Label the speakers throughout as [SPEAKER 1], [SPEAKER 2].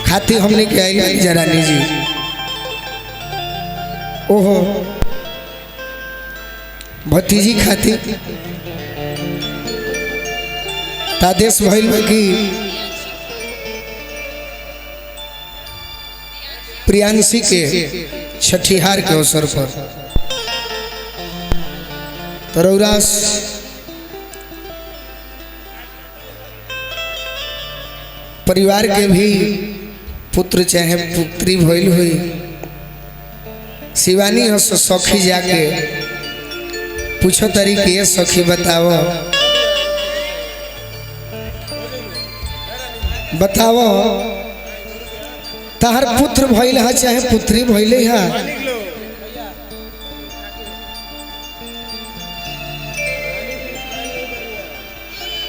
[SPEAKER 1] खाती हमने के आई जरानी जी ओहो भतीजी खाती तादेश भइल की प्रियांशी के छठिहार के अवसर पर तरौरास परिवार के भी पुत्र चाहे पुत्री भइल हुई शिवानी हस सखी जाके पूछो तरीके सखी बताओ बताओ तार पुत्र भइल है चाहे पुत्री भइले है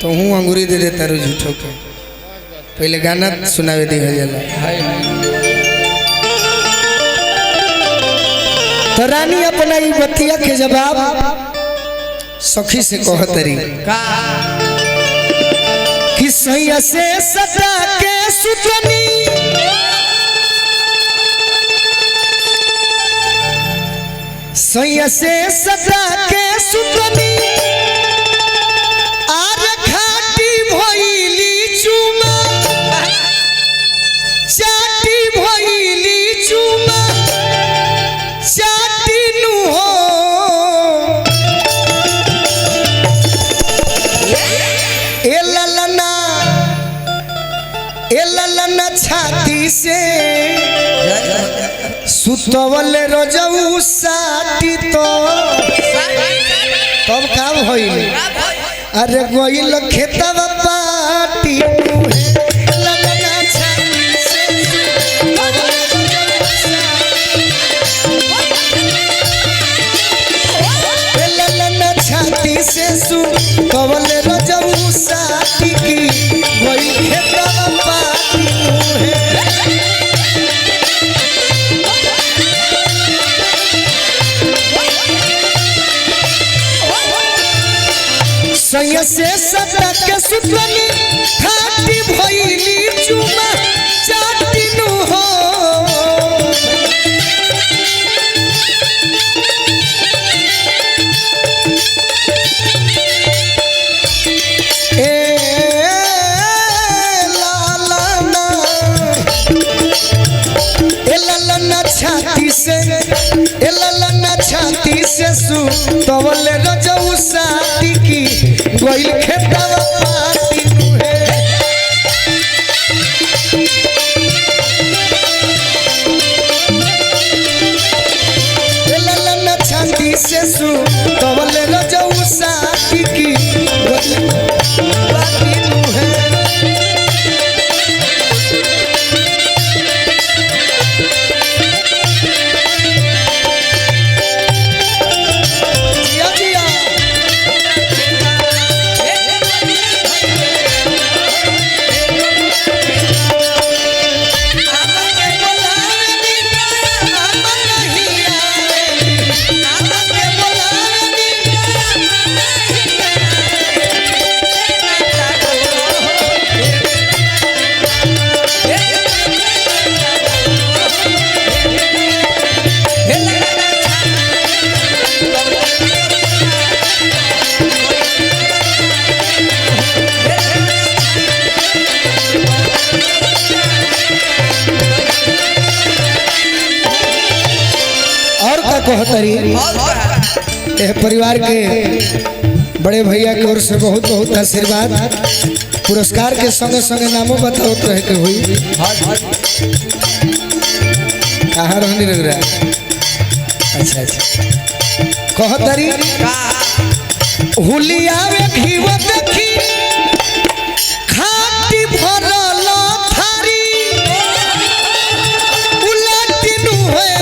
[SPEAKER 1] तो हूँ अंगूरी दे देता रू झूठो के पहले गाना सुनावे दी जाला तो रानी अपना ई बतिया के जवाब सखी से कहतरी कि सैया से सटा के सुतनी सैया से सटा के सुतनी आर खाटी भइली चुमा चाटी भइली चुमा चाटी नु हो ए ललना छाती से सुतवल रजऊ साटी तो तब का भइल अरे गोइल खेतवा पाटी ललना छाती से ललना छाती से सुतवल रजऊ साटी की गोइल खेतवा पाटी सैया से सटा के सुतनी खाटी भइली चुमा चाटी नु हो ललना छाती से सुतवल रजऊ साटी की गोइल खेतवा पाटी नुहे ललना छाती से सुतवल रजऊ साटी की गोइल पाटी नुहे कहतरी यह परिवार के बड़े भैया की ओर से बहुत बहुत आशीर्वाद पुरस्कार के संगे संगे नामों बताओ तो है कि हुई कहाँ रहने लग रहा अच्छा कहतरी हुलिया में घीवा देखी खाटी भरल थारी उलटिनु है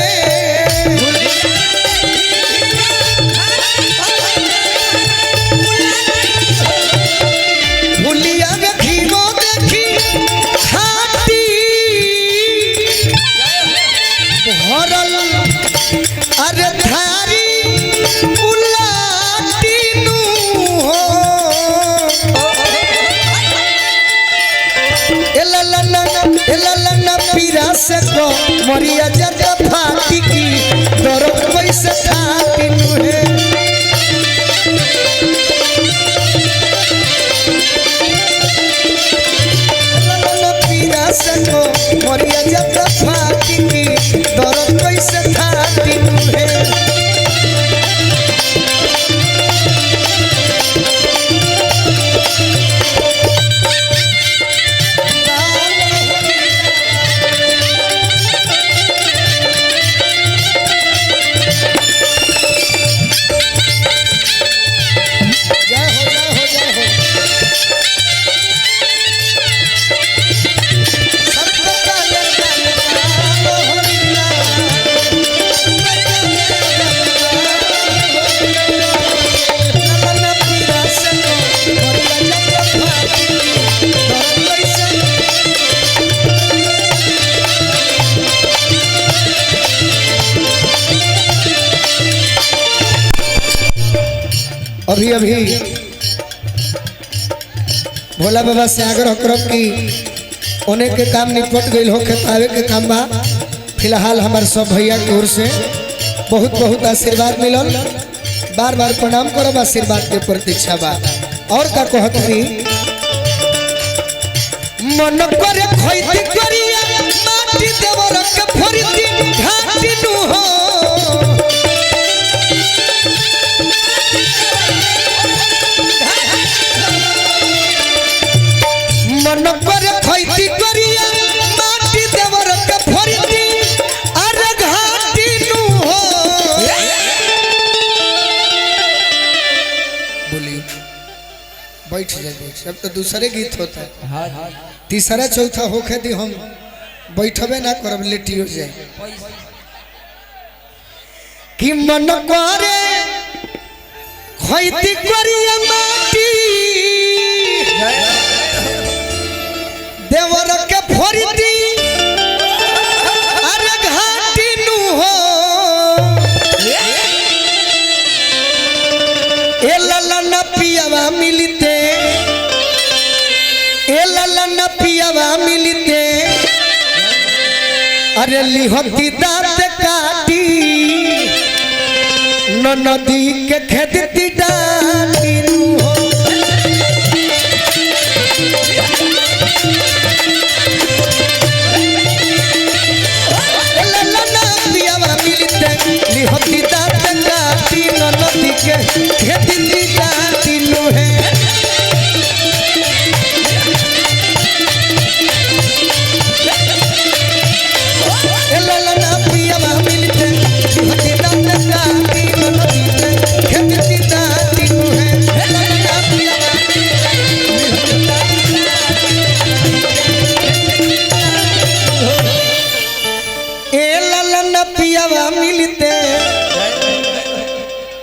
[SPEAKER 1] अरे थारी उलाटीनु हो एललना पीरा से को मरिया जता फाटी की दर्द कैसे थाती नुहे पीरा से को मरिया जता फाटी की दर्द कैसे थाती नुहे अभी अभी भोला बाबा से आग्रह करब कि उन्हें के काम निपट गई हो खेतावे के काम बा। फिलहाल हमारे सब भैया की ओर से बहुत बहुत आशीर्वाद मिलल। बार बार प्रणाम करब, आशीर्वाद के प्रतीक्षा बा। और का कहत हई मन करे खैती करिया माटी देवर के फरिती घाटी नु हो मन करे खैती करिया माटी देवर के फरिती अरे घाटी नु हो बोली बैठ जाए सब तो दूसरे गीत होता है। तीसरा चौथा होखे दी हम बैठबे ना करब लेटियो जाए कि मन करे खैती करिया माटी देवर के फरिती अरे घाटी नु हो ए ललन पियावा मिलते ए ललन पियावा मिलते अरे लिहती दांत काटी नदी के खेदती डाली नु हो लिहती दांत काटी नदी के खेदती डाली नु है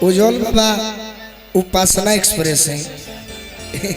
[SPEAKER 1] उज्जवल बाबा उपासना एक्सप्रेस है।